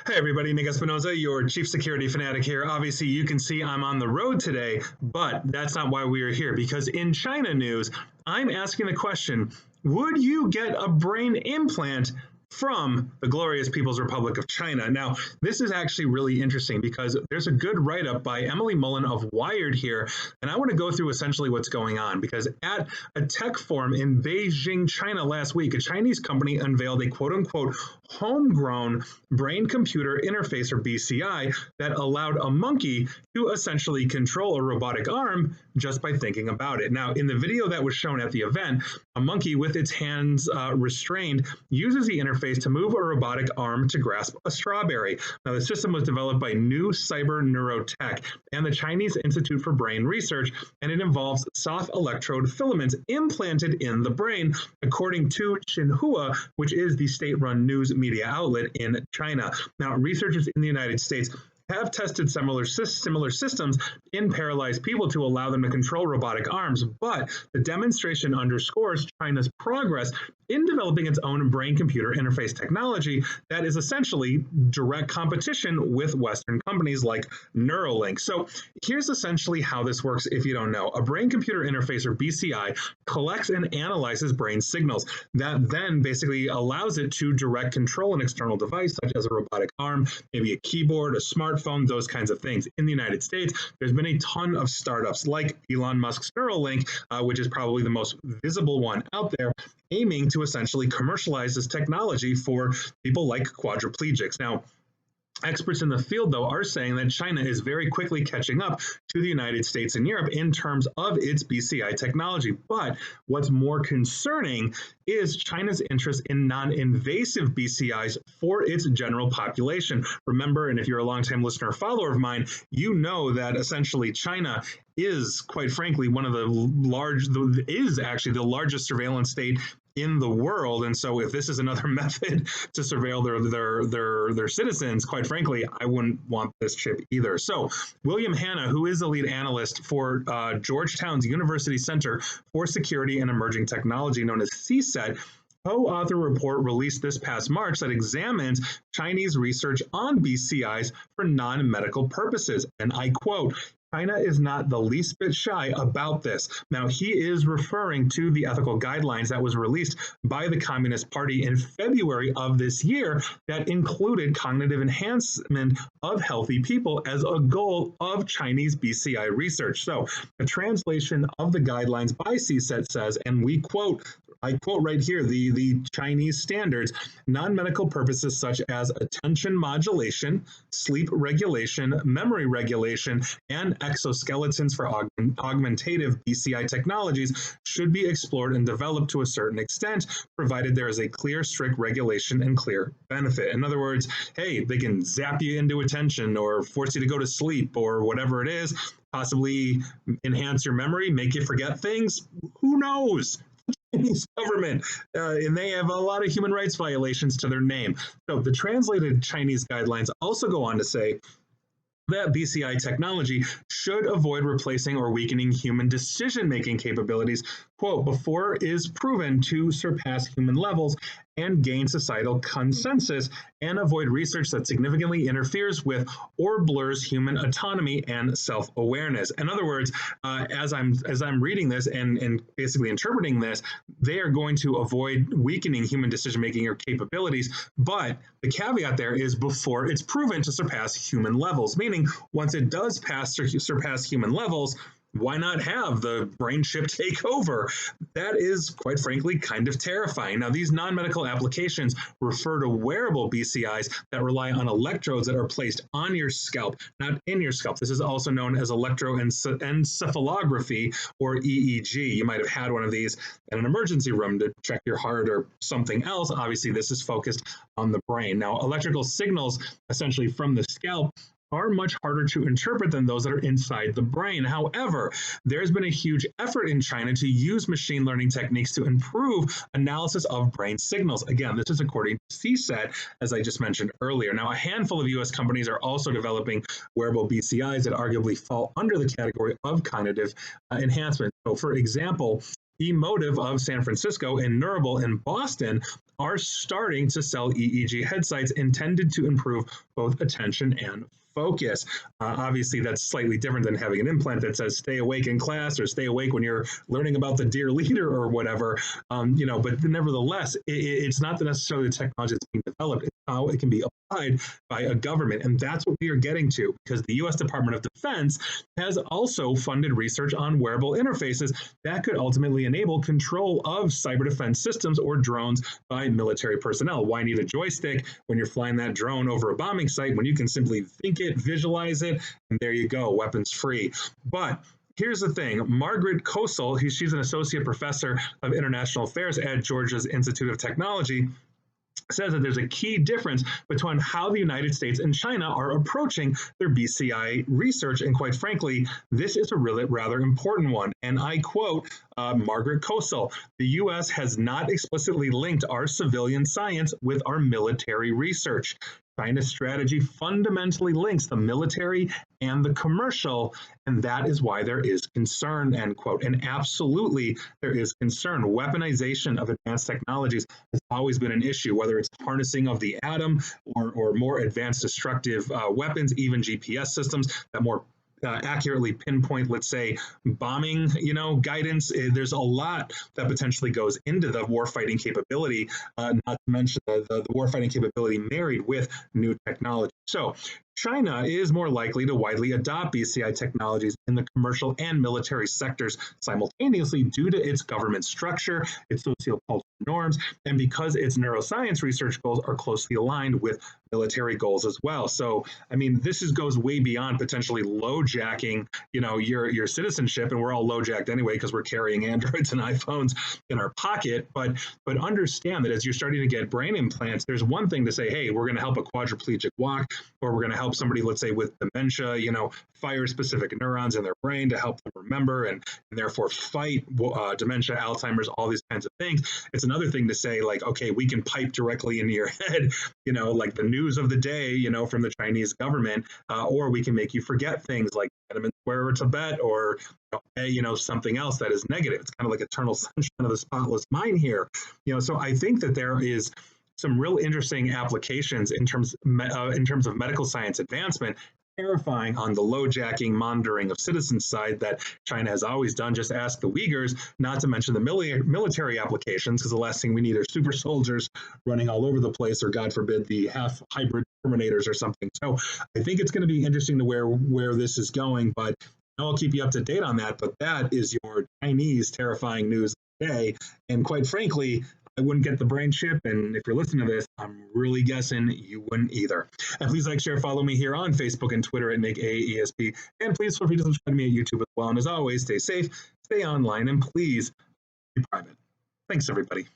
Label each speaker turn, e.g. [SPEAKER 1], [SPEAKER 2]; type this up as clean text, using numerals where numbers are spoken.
[SPEAKER 1] Hey everybody, Nick Espinoza, your chief security fanatic here. Obviously, you can see I'm on the road today, but that's not why we are here, because in China news, I'm asking the question, would you get a brain implant from the glorious People's Republic of China? Now, this is actually really interesting because there's a good write-up by Emily Mullen of Wired here, and I want to go through essentially what's going on, because at a tech forum in Beijing, China last week, a Chinese company unveiled a quote-unquote homegrown brain-computer interface, or BCI, that allowed a monkey to essentially control a robotic arm just by thinking about it. Now, in the video that was shown at the event, a monkey with its hands restrained uses the interface to move a robotic arm to grasp a strawberry. Now, the system was developed by New Cyber Neurotech and the Chinese Institute for Brain Research, and it involves soft electrode filaments implanted in the brain, according to Xinhua, which is the state-run news media outlet in China. Now, researchers in the United States have tested similar systems in paralyzed people to allow them to control robotic arms, but the demonstration underscores China's progress in developing its own brain-computer interface technology that is essentially direct competition with Western companies like Neuralink. So here's essentially how this works if you don't know. A brain-computer interface, or BCI, collects and analyzes brain signals that then basically allows it to direct control an external device, such as a robotic arm, maybe a keyboard, a smartphone, those kinds of things. In the United States, there's been a ton of startups like Elon Musk's Neuralink, which is probably the most visible one out there, aiming to essentially commercialize this technology for people like quadriplegics. Now, experts in the field, though, are saying that China is very quickly catching up to the United States and Europe in terms of its BCI technology. But what's more concerning is China's interest in non-invasive BCIs for its general population. Remember, and if you're a longtime listener or follower of mine, you know that essentially China is, quite frankly, one of the actually the largest surveillance state in the world. And so if this is another method to surveil their citizens, quite frankly, I wouldn't want this chip either. So William Hanna, who is the lead analyst for Georgetown's University Center for Security and Emerging Technology, known as CSET, co-author report released this past March that examines Chinese research on BCIs for non-medical purposes. And I quote, "China is not the least bit shy about this." Now, he is referring to the ethical guidelines that was released by the Communist Party in February of this year that included cognitive enhancement of healthy people as a goal of Chinese BCI research. So, a translation of the guidelines by CSET says, and I quote right here, the Chinese standards, non-medical purposes such as attention modulation, sleep regulation, memory regulation, and exoskeletons for augmentative BCI technologies should be explored and developed to a certain extent, provided there is a clear, strict regulation and clear benefit. In other words, hey, they can zap you into attention or force you to go to sleep or whatever it is, possibly enhance your memory, make you forget things. Who knows? Chinese government, and they have a lot of human rights violations to their name. So the translated Chinese guidelines also go on to say that BCI technology should avoid replacing or weakening human decision-making capabilities, quote, before it is proven to surpass human levels and gain societal consensus, and avoid research that significantly interferes with or blurs human autonomy and self-awareness. In other words, as I'm reading this and basically interpreting this, they are going to avoid weakening human decision-making or capabilities, but the caveat there is before it's proven to surpass human levels, meaning once it does surpass human levels, why not have the brain chip take over? That is, quite frankly, kind of terrifying. Now, these non-medical applications refer to wearable BCIs that rely on electrodes that are placed on your scalp, not in your scalp. This is also known as electroencephalography, or EEG. You might have had one of these in an emergency room to check your heart or something else. Obviously, this is focused on the brain. Now, electrical signals, essentially from the scalp, are much harder to interpret than those that are inside the brain. However, there's been a huge effort in China to use machine learning techniques to improve analysis of brain signals. Again, this is according to CSET, as I just mentioned earlier. Now, a handful of U.S. companies are also developing wearable BCIs that arguably fall under the category of cognitive enhancement. So, for example, Emotive of San Francisco and Neurable in Boston are starting to sell EEG headsets intended to improve both attention and focus. Obviously, that's slightly different than having an implant that says "stay awake in class" or "stay awake when you're learning about the dear leader" or whatever. But nevertheless, it's not necessarily the technology that's being developed; it's how it can be applied by a government, and that's what we are getting to. Because the U.S. Department of Defense has also funded research on wearable interfaces that could ultimately enable control of cyber defense systems or drones by military personnel. Why need a joystick when you're flying that drone over a bombing site when you can simply think it, visualize it, and there you go, weapons free. But here's the thing. Margaret Kosel, she's an associate professor of international affairs at Georgia's Institute of Technology, says that there's a key difference between how the United States and China are approaching their BCI research. And quite frankly, this is a really rather important one. And I quote Margaret Kosel: "The U.S. has not explicitly linked our civilian science with our military research. China's strategy fundamentally links the military and the commercial, and that is why there is concern," end quote. And absolutely, there is concern. Weaponization of advanced technologies has always been an issue, whether it's harnessing of the atom or more advanced destructive weapons, even GPS systems that more accurately pinpoint, let's say, bombing, guidance. There's a lot that potentially goes into the warfighting capability, not to mention the warfighting capability married with new technology. So China is more likely to widely adopt BCI technologies in the commercial and military sectors simultaneously due to its government structure, its sociocultural norms, and because its neuroscience research goals are closely aligned with military goals as well. So, I mean, goes way beyond potentially low-jacking, your citizenship, and we're all low-jacked anyway because we're carrying Androids and iPhones in our pocket. But understand that as you're starting to get brain implants, there's one thing to say, hey, we're going to help a quadriplegic walk, or we're going to help somebody, let's say, with dementia, fire specific neurons in their brain to help them remember and therefore fight dementia, Alzheimer's, all these kinds of things. It's another thing to say, like, okay, we can pipe directly into your head, like the news of the day, from the Chinese government, or we can make you forget things like Tiananmen Square or Tibet or something else that is negative. It's kind of like eternal sunshine of the spotless mind here. So I think that there is some real interesting applications in terms of medical science advancement. Terrifying on the low-jacking monitoring of citizens side that China has always done. Just ask the Uyghurs, not to mention the military applications, because the last thing we need are super soldiers running all over the place, or God forbid, the half-hybrid Terminators or something. So I think it's going to be interesting to where this is going, but I'll keep you up to date on that. But that is your Chinese terrifying news today. And quite frankly, I wouldn't get the brain chip, and if you're listening to this, I'm really guessing you wouldn't either. And please like, share, follow me here on Facebook and Twitter at MakeAESP, and please feel free to subscribe to me at YouTube as well. And as always, stay safe, stay online, and please be private. Thanks, everybody.